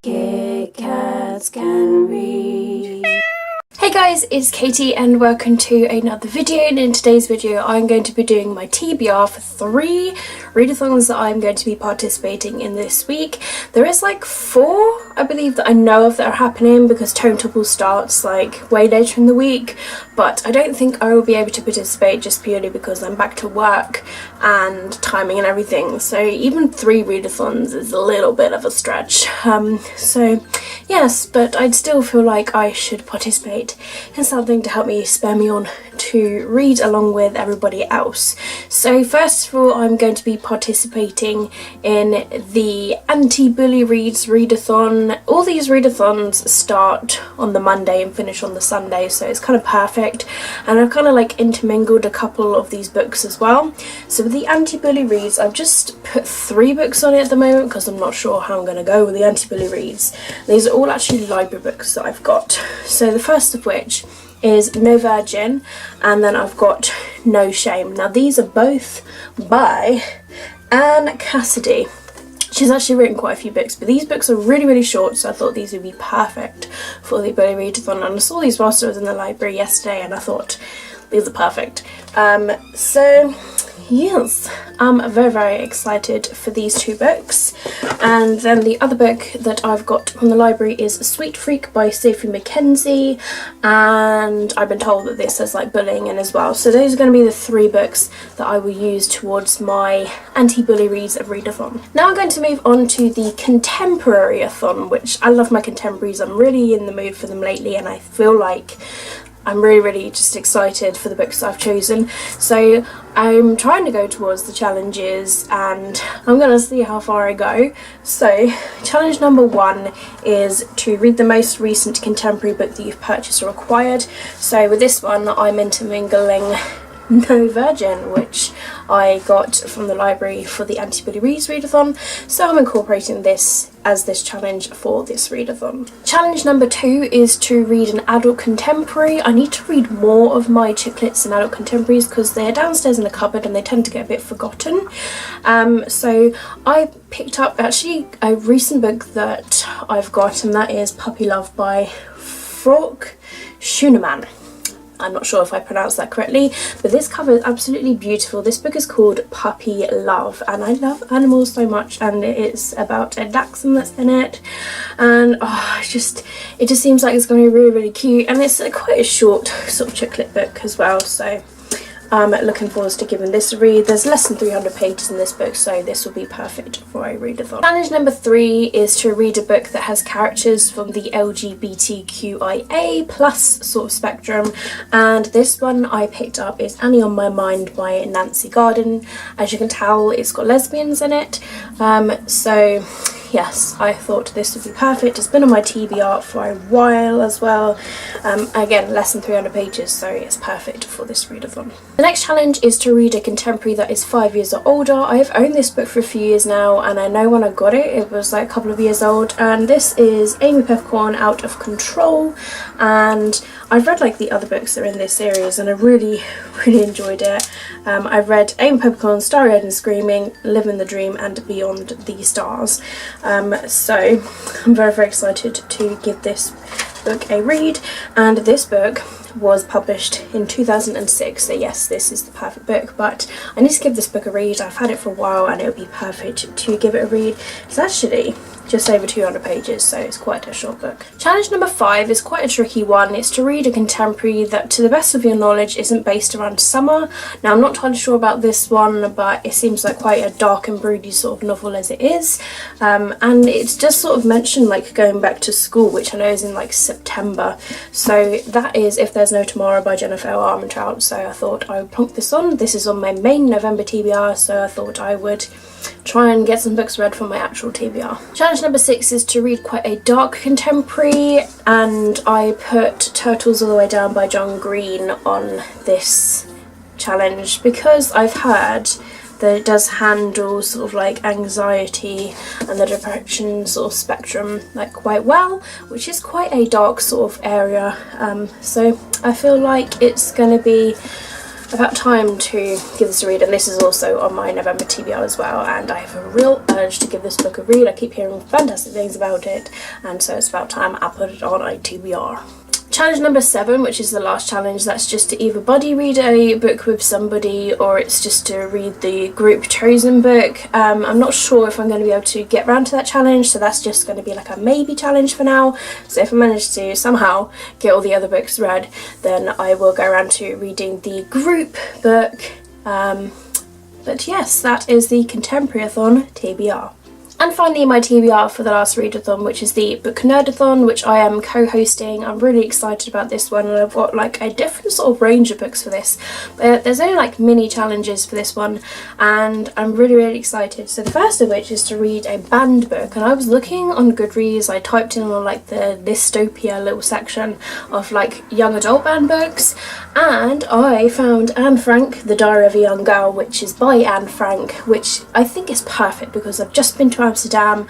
Kit Kats Can Read. Hey guys, it's Katie and welcome to another video, and in today's video I'm going to be doing my TBR for 3 readathons that I'm going to be participating in this week. There is like 4 I believe that I know of that are happening because Tone Topple starts like way later in the week, but I don't think I will be able to participate just purely because I'm back to work and timing and everything, so even 3 readathons is a little bit of a stretch. So yes, but I'd still feel like I should participate in something to help me spur me on to read along with everybody else. So first of all, I'm going to be participating in the Anti-Bully Reads readathon. All these readathons start on the Monday and finish on the Sunday, so it's kind of perfect, and I've kind of like intermingled a couple of these books as well. So with the Anti-Bully Reads, I've just put 3 books on it at the moment because I'm not sure how I'm going to go with the Anti-Bully Reads. These are all actually library books that I've got. So the first of which is No Virgin, and then I've got No Shame. Now these are both by Anne Cassidy. She's actually written quite a few books, but these books are really short, so I thought these would be perfect for the Bully Readathon, and I saw these whilst I was in the library yesterday and I thought these are perfect. So yes, I'm very excited for these 2 books. And then the other book that I've got from the library is Sweet Freak by Sophie Mackenzie, and I've been told that this has like bullying in as well. So those are going to be the 3 books that I will use towards my Anti-Bully Reads readathon. Now I'm going to move on to the Contemporaryathon, which I love my contemporaries. I'm really in the mood for them lately, and I feel like I'm really just excited for the books I've chosen. So I'm trying to go towards the challenges and I'm going to see how far I go. So challenge number 1 is to read the most recent contemporary book that you've purchased or acquired. So with this one I'm intermingling No Virgin, which I got from the library for the Anti-Bully Reads readathon, so I'm incorporating this as this challenge for this readathon. Challenge number 2 is to read an adult contemporary. I need to read more of my chiclets and adult contemporaries because they're downstairs in the cupboard and they tend to get a bit forgotten. So I picked up actually a recent book that I've got, and that is Puppy Love by Frauke Schoenemann. I'm not sure if I pronounced that correctly, but this cover is absolutely beautiful. This book is called Puppy Love, and I love animals so much, and it's about a dachshund that's in it, and it just seems like it's going to be really cute, and it's quite a short sort of chiclet book as well, so I'm looking forward to giving this a read. There's less than 300 pages in this book, so this will be perfect for a readathon. Challenge number 3 is to read a book that has characters from the LGBTQIA plus sort of spectrum, and this one I picked up is Annie on My Mind by Nancy Garden. As you can tell, it's got lesbians in it, so yes, I thought this would be perfect. It's been on my TBR for a while as well. Again, less than 300 pages, so it's perfect for this readathon. The next challenge is to read a contemporary that is 5 years or older. I've owned this book for a few years now, and I know when I got it, it was like a couple of years old, and this is Amy Peppercorn, Out of Control, and I've read like the other books that are in this series, and I really enjoyed it. I've read Amy Peppercorn, Starry-Eyed and Screaming, Living the Dream, and Beyond the Stars. So I'm very excited to give this book a read, and this book was published in 2006, so yes, this is the perfect book, but I need to give this book a read. I've had it for a while and it would be perfect to give it a read. It's actually just over 200 pages, so it's quite a short book. Challenge number 5 is quite a tricky one. It's to read a contemporary that, to the best of your knowledge, isn't based around summer. Now, I'm not entirely sure about this one, but it seems like quite a dark and broody sort of novel as it is, and it's just sort of mentioned like going back to school, which I know is in like September, so that is If There's No Tomorrow by Jennifer L. Armentrout, so I thought I would plonk this on. This is on my main November TBR, so I thought I would try and get some books read for my actual TBR. Challenge number 6 is to read quite a dark contemporary, and I put Turtles All the Way Down by John Green on this challenge because I've heard that it does handle sort of like anxiety and the depression sort of spectrum like quite well, which is quite a dark sort of area, so I feel like it's going to be about time to give this a read, and this is also on my November TBR as well, and I have a real urge to give this book a read. I keep hearing fantastic things about it, and so it's about time I put it on a TBR. Challenge number 7, which is the last challenge, that's just to either buddy read a book with somebody, or it's just to read the group chosen book. I'm not sure if I'm going to be able to get around to that challenge, so that's just going to be like a maybe challenge for now. So if I manage to somehow get all the other books read, then I will go around to reading the group book. But yes, that is the Contemporaryathon TBR. And finally, my TBR for the last readathon, which is the Booknerdathon, which I am co-hosting. I'm really excited about this one, and I've got like a different sort of range of books for this. But there's only like mini challenges for this one, and I'm really excited. So the first of which is to read a banned book, and I was looking on Goodreads. I typed in on like the Listopia little section of like young adult banned books, and I found Anne Frank, The Diary of a Young Girl, which is by Anne Frank, which I think is perfect because I've just been to Amsterdam.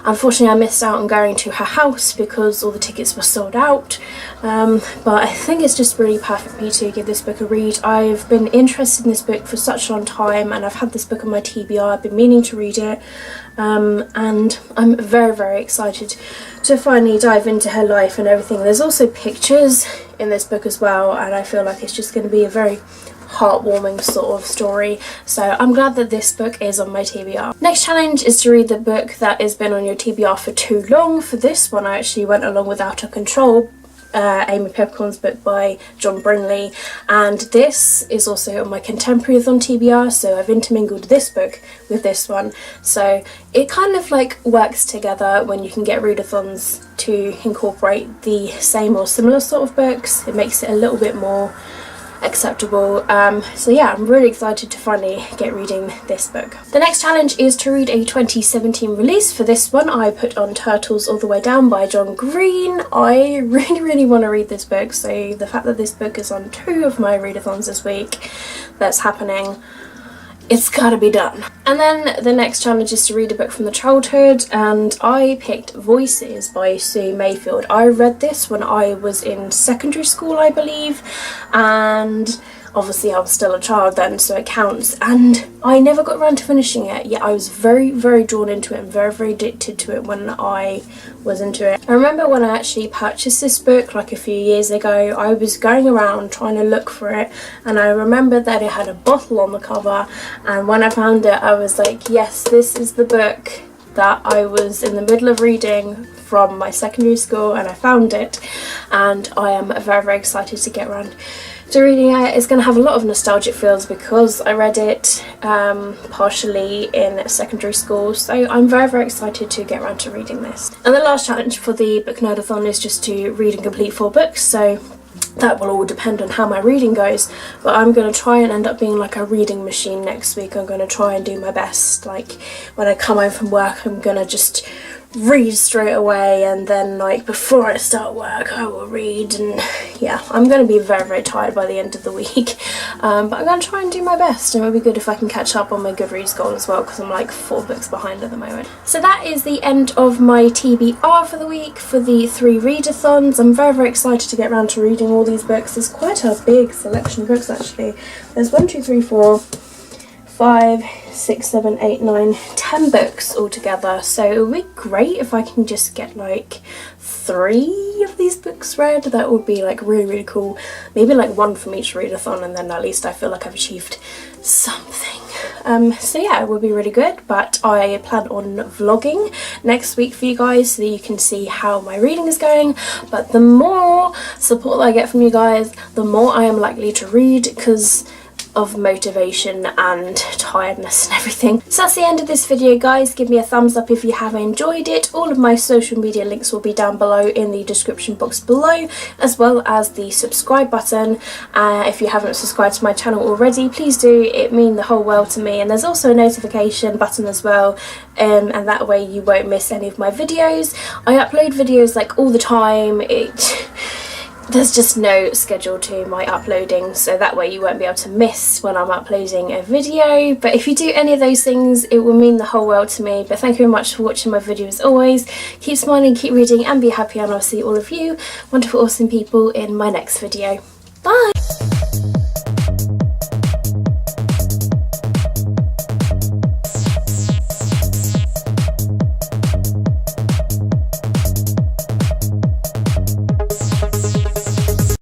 Unfortunately, I missed out on going to her house because all the tickets were sold out, but I think it's just really perfect for me to give this book a read. I've been interested in this book for such a long time, and I've had this book on my TBR. I've been meaning to read it, and I'm very excited to finally dive into her life and everything. There's also pictures in this book as well, and I feel like it's just going to be a very heartwarming sort of story, so I'm glad that this book is on my TBR. Next challenge is to read the book that has been on your TBR for too long. For this one I actually went along with Out of Control, Amy Peppercorn's book by John Brinley, and this is also on my Contemporaryathon TBR, so I've intermingled this book with this one, so it kind of like works together when you can get readathons to incorporate the same or similar sort of books. It makes it a little bit more acceptable. So yeah, I'm really excited to finally get reading this book. The next challenge is to read a 2017 release. For this one I put on Turtles All the Way Down by John Green. I really want to read this book, so the fact that this book is on 2 of my readathons this week that's happening, it's gotta be done. And then the next challenge is to read a book from the childhood, and I picked Voices by Sue Mayfield. I read this when I was in secondary school, I believe, and obviously I was still a child then, so it counts, and I never got around to finishing it, yet I was very drawn into it and very addicted to it when I was into it. I remember when I actually purchased this book like a few years ago, I was going around trying to look for it, and I remember that it had a bottle on the cover, and when I found it I was like, yes, this is the book that I was in the middle of reading from my secondary school, and I found it, and I am very excited to get around to reading it. It's going to have a lot of nostalgic feels because I read it partially in secondary school, so I'm very excited to get around to reading this. And the last challenge for the Booknerdathon is just to read and complete 4 books, so that will all depend on how my reading goes, but I'm going to try and end up being like a reading machine next week. I'm going to try and do my best. Like when I come home from work, I'm going to just read straight away, and then like before I start work I will read, and yeah, I'm going to be very tired by the end of the week, but I'm going to try and do my best, and it would be good if I can catch up on my Goodreads goal as well, because I'm like 4 books behind at the moment. So that is the end of my TBR for the week for the 3 readathons. I'm very excited to get around to reading all these books. There's quite a big selection of books actually. There's 1, 2, 3, 4, 5, 6, 7, 8, 9, 10 books altogether, so it would be great if I can just get like 3 of these books read. That would be like really cool. Maybe like 1 from each readathon, and then at least I feel like I've achieved something. So yeah, it would be really good, but I plan on vlogging next week for you guys so that you can see how my reading is going. But the more support that I get from you guys, the more I am likely to read, because of motivation and tiredness and everything. So that's the end of this video, guys. Give me a thumbs up if you have enjoyed it. All of my social media links will be down below in the description box below, as well as the subscribe button. If you haven't subscribed to my channel already, please do. It means the whole world to me. And there's also a notification button as well, and that way you won't miss any of my videos. I upload videos like all the time. There's just no schedule to my uploading, so that way you won't be able to miss when I'm uploading a video. But if you do any of those things, it will mean the whole world to me. But thank you very much for watching my video as always. Keep smiling, keep reading, and be happy, and I'll see all of you wonderful awesome people in my next video. Bye!